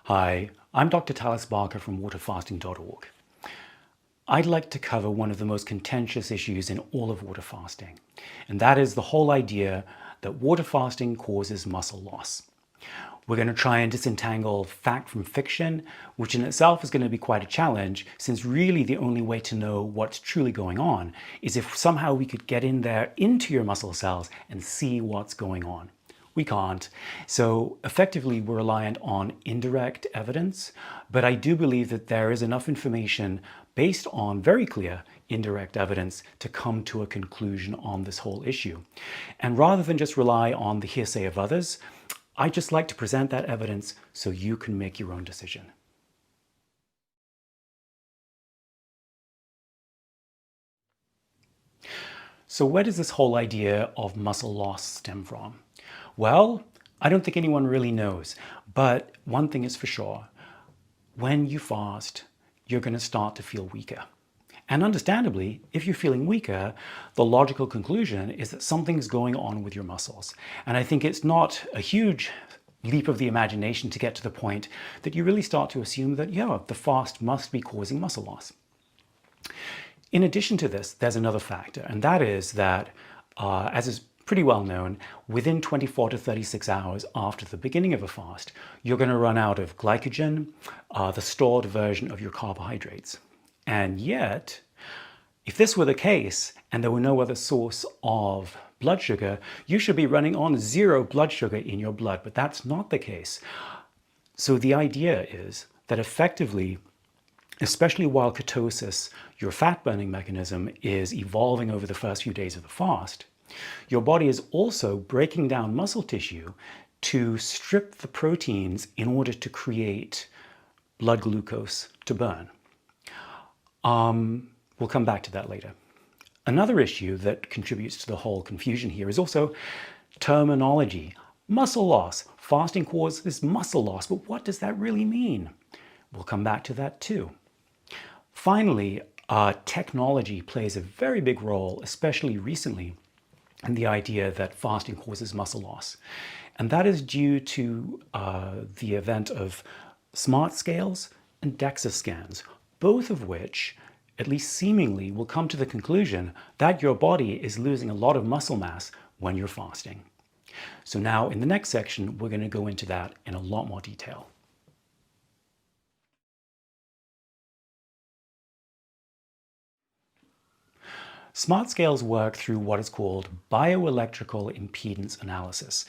Hi, I'm Dr. Tallis Barker from waterfasting.org. I'd like to cover one of the most contentious issues in all of water fasting, and that is the whole idea that water fasting causes muscle loss. We're going to try and disentangle fact from fiction, which in itself is going to be quite a challenge, since really the only way to know what's truly going on is if somehow we could get in there into your muscle cells and see what's going on. We can't. So effectively, we're reliant on indirect evidence, but I do believe that there is enough information based on very clear indirect evidence to come to a conclusion on this whole issue. And rather than just rely on the hearsay of others, I just like to present that evidence so you can make your own decision. So where does this whole idea of muscle loss stem from? Well, I don't think anyone really knows, but one thing is for sure. When you fast, you're going to start to feel weaker. And understandably, if you're feeling weaker, the logical conclusion is that something's going on with your muscles. And I think it's not a huge leap of the imagination to get to the point that you really start to assume that, yeah, the fast must be causing muscle loss. In addition to this, there's another factor, and that is that, as is pretty well known, within 24 to 36 hours after the beginning of a fast, you're going to run out of glycogen, the stored version of your carbohydrates. And yet, if this were the case and there were no other source of blood sugar, you should be running on 0 blood sugar in your blood, but that's not the case. So the idea is that effectively, especially while ketosis, your fat-burning mechanism, is evolving over the first few days of the fast, your body is also breaking down muscle tissue to strip the proteins in order to create blood glucose to burn. We'll come back to that later. Another issue that contributes to the whole confusion here is also terminology. Muscle loss. Fasting causes muscle loss, but what does that really mean? We'll come back to that too. Finally, technology plays a very big role, especially recently, in the idea that fasting causes muscle loss. And that is due to the event of smart scales and DEXA scans, both of which, at least seemingly, will come to the conclusion that your body is losing a lot of muscle mass when you're fasting. So now in the next section, we're going to go into that in a lot more detail. Smart scales work through what is called bioelectrical impedance analysis,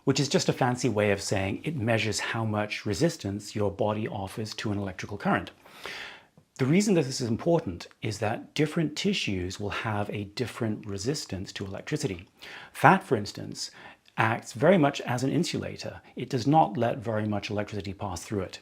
which is just a fancy way of saying it measures how much resistance your body offers to an electrical current. The reason that this is important is that different tissues will have a different resistance to electricity. Fat, for instance, acts very much as an insulator. It does not let very much electricity pass through it.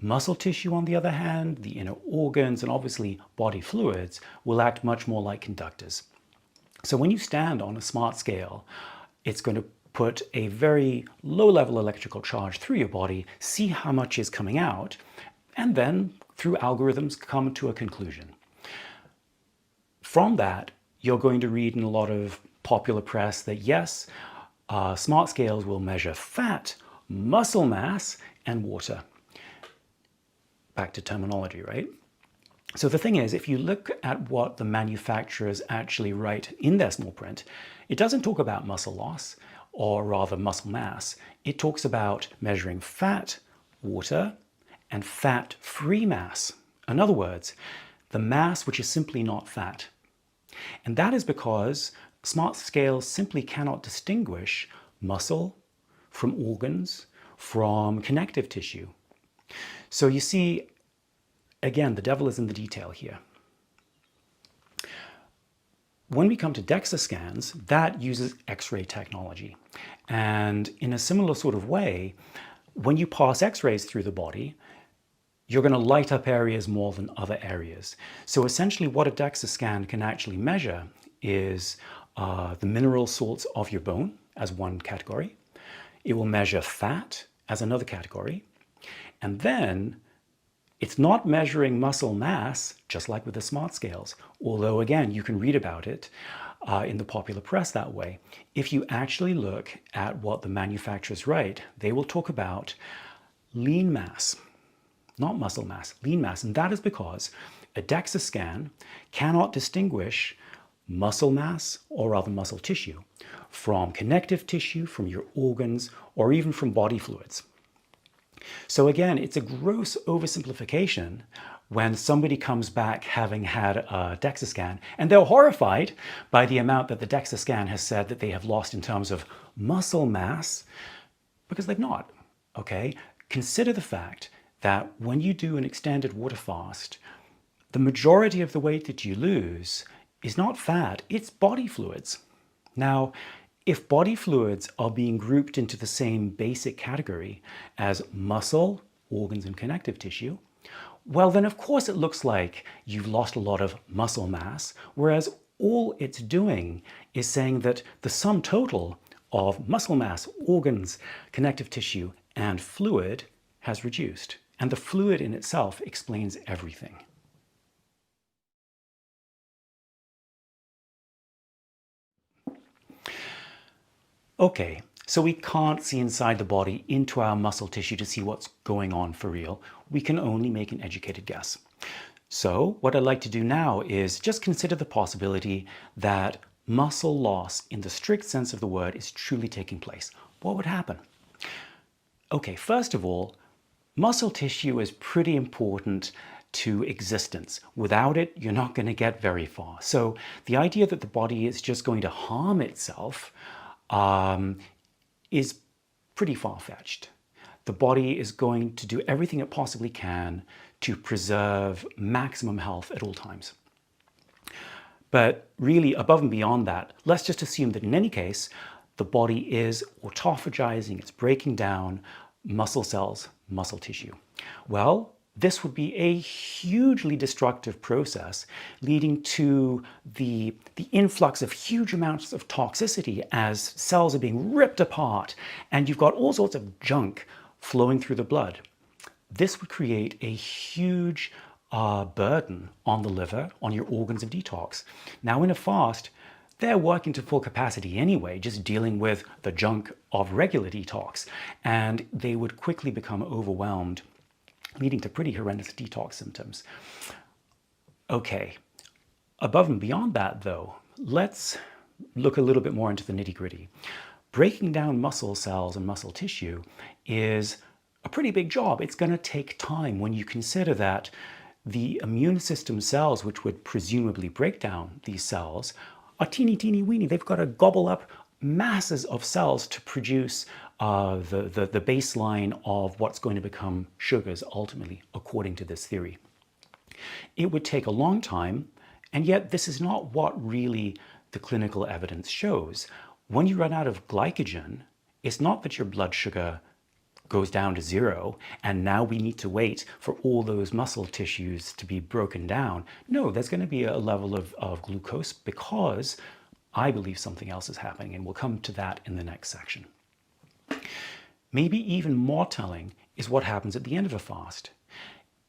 Muscle tissue, on the other hand, the inner organs, and obviously body fluids will act much more like conductors. So when you stand on a smart scale, it's going to put a very low-level electrical charge through your body, see how much is coming out, and then through algorithms come to a conclusion. From that, you're going to read in a lot of popular press that yes, smart scales will measure fat, muscle mass, and water. Back to terminology, right? So the thing is, if you look at what the manufacturers actually write in their small print, it doesn't talk about muscle loss, or rather muscle mass. It talks about measuring fat, water, and fat-free mass. In other words, the mass which is simply not fat. And that is because smart scales simply cannot distinguish muscle from organs, from connective tissue. So you see, again, the devil is in the detail here. When we come to DEXA scans, that uses X-ray technology. And in a similar sort of way, when you pass X-rays through the body, you're going to light up areas more than other areas. So essentially what a DEXA scan can actually measure is the mineral salts of your bone as one category. It will measure fat as another category. And then it's not measuring muscle mass, just like with the smart scales, although again, you can read about it in the popular press that way. If you actually look at what the manufacturers write, they will talk about lean mass, not muscle mass, lean mass. And that is because a DEXA scan cannot distinguish muscle mass or other muscle tissue from connective tissue, from your organs, or even from body fluids. So again, it's a gross oversimplification when somebody comes back having had a DEXA scan and they're horrified by the amount that the DEXA scan has said that they have lost in terms of muscle mass, because they've not, okay? Consider the fact that when you do an extended water fast, the majority of the weight that you lose is not fat, it's body fluids. Now, if body fluids are being grouped into the same basic category as muscle, organs, and connective tissue, well, then of course it looks like you've lost a lot of muscle mass, whereas all it's doing is saying that the sum total of muscle mass, organs, connective tissue, and fluid has reduced. And the fluid in itself explains everything. Okay, so we can't see inside the body into our muscle tissue to see what's going on for real. We can only make an educated guess. So what I'd like to do now is just consider the possibility that muscle loss in the strict sense of the word is truly taking place. What would happen? Okay, first of all, muscle tissue is pretty important to existence. Without it, you're not going to get very far. So the idea that the body is just going to harm itself is pretty far-fetched. The body is going to do everything it possibly can to preserve maximum health at all times. But really, above and beyond that, let's just assume that in any case, the body is autophagizing, it's breaking down muscle cells, muscle tissue. Well, this would be a hugely destructive process, leading to the influx of huge amounts of toxicity as cells are being ripped apart, and you've got all sorts of junk flowing through the blood. This would create a huge burden on the liver, on your organs of detox. Now, in a fast, they're working to full capacity anyway, just dealing with the junk of regular detox, and they would quickly become overwhelmed, leading to pretty horrendous detox symptoms. Okay, above and beyond that though, let's look a little bit more into the nitty-gritty. Breaking down muscle cells and muscle tissue is a pretty big job. It's going to take time when you consider that the immune system cells, which would presumably break down these cells, are teeny weeny. They've got to gobble up masses of cells to produce the baseline of what's going to become sugars ultimately, according to this theory. It would take a long time, and yet this is not what really the clinical evidence shows. When you run out of glycogen, it's not that your blood sugar goes down to zero and now we need to wait for all those muscle tissues to be broken down. No, there's going to be a level of glucose because I believe something else is happening, and we'll come to that in the next section. Maybe even more telling is what happens at the end of a fast.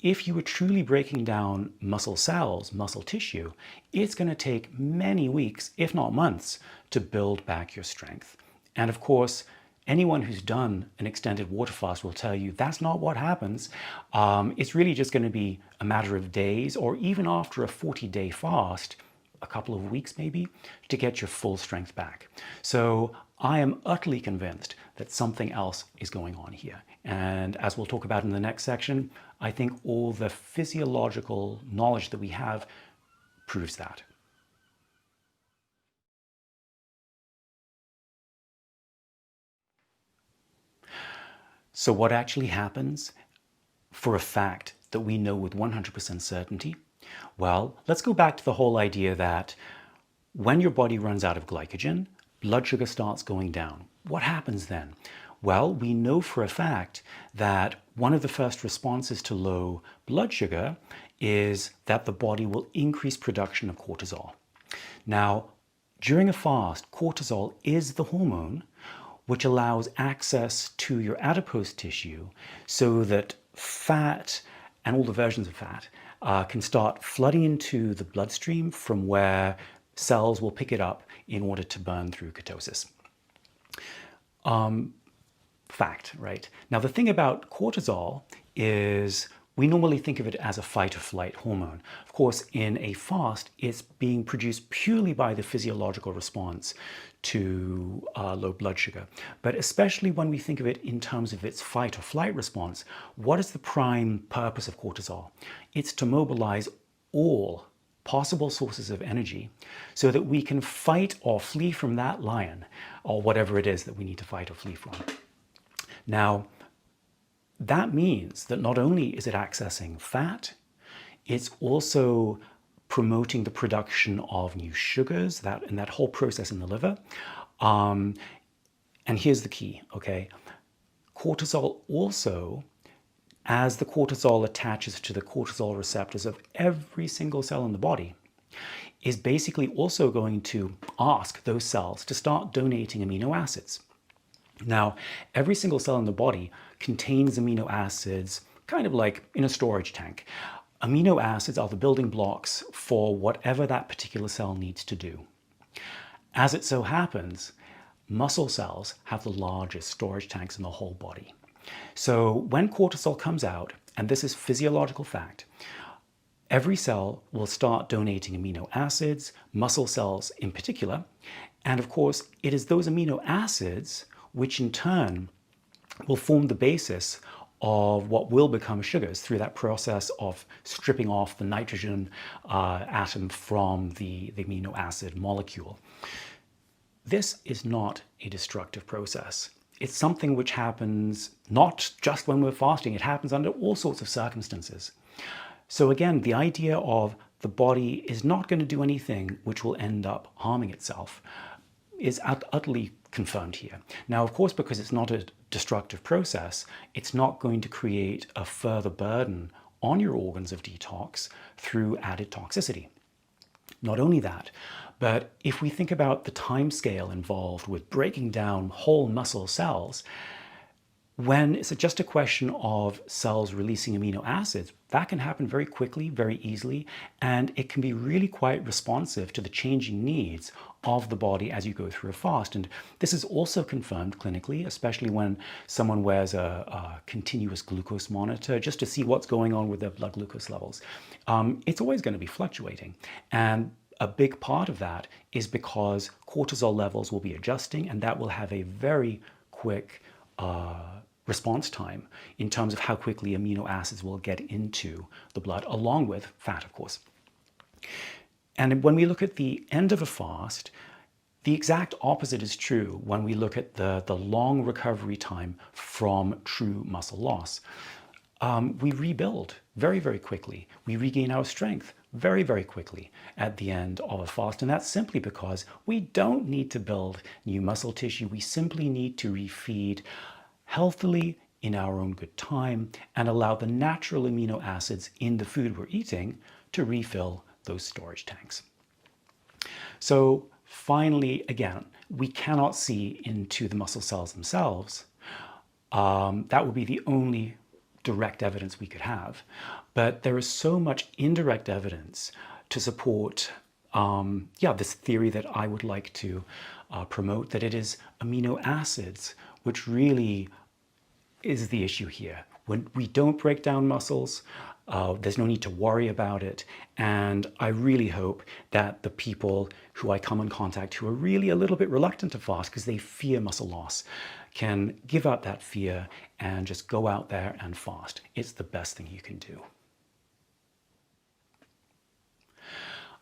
If you were truly breaking down muscle cells, muscle tissue, it's going to take many weeks, if not months, to build back your strength. And of course, anyone who's done an extended water fast will tell you that's not what happens. It's really just going to be a matter of days, or even after a 40-day fast, a couple of weeks maybe, to get your full strength back. So I am utterly convinced that something else is going on here. And as we'll talk about in the next section, I think all the physiological knowledge that we have proves that. So what actually happens for a fact that we know with 100% certainty? Well, let's go back to the whole idea that when your body runs out of glycogen, blood sugar starts going down. What happens then? Well, we know for a fact that one of the first responses to low blood sugar is that the body will increase production of cortisol. Now, during a fast, cortisol is the hormone which allows access to your adipose tissue so that fat and all the versions of fat can start flooding into the bloodstream from where cells will pick it up in order to burn through ketosis. fact, right? Now, the thing about cortisol is we normally think of it as a fight or flight hormone. Of course, in a fast, it's being produced purely by the physiological response to low blood sugar. But especially when we think of it in terms of its fight or flight response, what is the prime purpose of cortisol? It's to mobilize all possible sources of energy so that we can fight or flee from that lion or whatever it is that we need to fight or flee from. Now, that means that not only is it accessing fat, it's also promoting the production of new sugars, and that whole process in the liver. And here's the key, okay? Cortisol also, as the cortisol attaches to the cortisol receptors of every single cell in the body, is basically also going to ask those cells to start donating amino acids. Now, every single cell in the body contains amino acids, kind of like in a storage tank. Amino acids are the building blocks for whatever that particular cell needs to do. As it so happens, muscle cells have the largest storage tanks in the whole body. So when cortisol comes out, and this is physiological fact, every cell will start donating amino acids, muscle cells in particular, and of course, it is those amino acids which in turn will form the basis of what will become sugars through that process of stripping off the nitrogen atom from the amino acid molecule. This is not a destructive process. It's something which happens not just when we're fasting, it happens under all sorts of circumstances. So again, the idea of the body is not going to do anything which will end up harming itself is utterly confirmed here. Now, of course, because it's not a destructive process, it's not going to create a further burden on your organs of detox through added toxicity. Not only that, but if we think about the time scale involved with breaking down whole muscle cells, when it's just a question of cells releasing amino acids, that can happen very quickly, very easily, and it can be really quite responsive to the changing needs of the body as you go through a fast. And this is also confirmed clinically, especially when someone wears a continuous glucose monitor just to see what's going on with their blood glucose levels. It's always going to be fluctuating. And a big part of that is because cortisol levels will be adjusting, and that will have a very quick response time in terms of how quickly amino acids will get into the blood, along with fat, of course. And when we look at the end of a fast, the exact opposite is true when we look at the long recovery time from true muscle loss. We rebuild very, very quickly. We regain our strength very, very quickly at the end of a fast. And that's simply because we don't need to build new muscle tissue. We simply need to refeed healthily in our own good time and allow the natural amino acids in the food we're eating to refill those storage tanks. So finally, again, we cannot see into the muscle cells themselves. That would be the only direct evidence we could have. But there is so much indirect evidence to support this theory that I would like to promote, that it is amino acids which really is the issue here. When we don't break down muscles, there's no need to worry about it. And I really hope that the people who I come in contact who are really a little bit reluctant to fast because they fear muscle loss can give up that fear and just go out there and fast. It's the best thing you can do.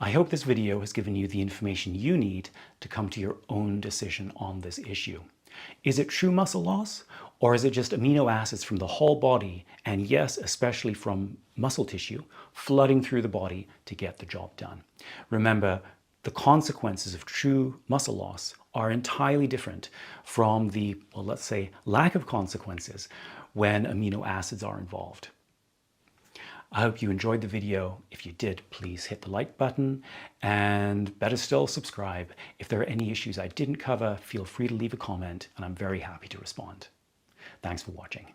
I hope this video has given you the information you need to come to your own decision on this issue. Is it true muscle loss, or is it just amino acids from the whole body, and yes, especially from muscle tissue, flooding through the body to get the job done? Remember, the consequences of true muscle loss are entirely different from the, well, let's say, lack of consequences when amino acids are involved. I hope you enjoyed the video. If you did, please hit the like button, and better still, subscribe. If there are any issues I didn't cover, feel free to leave a comment, and I'm very happy to respond. Thanks for watching.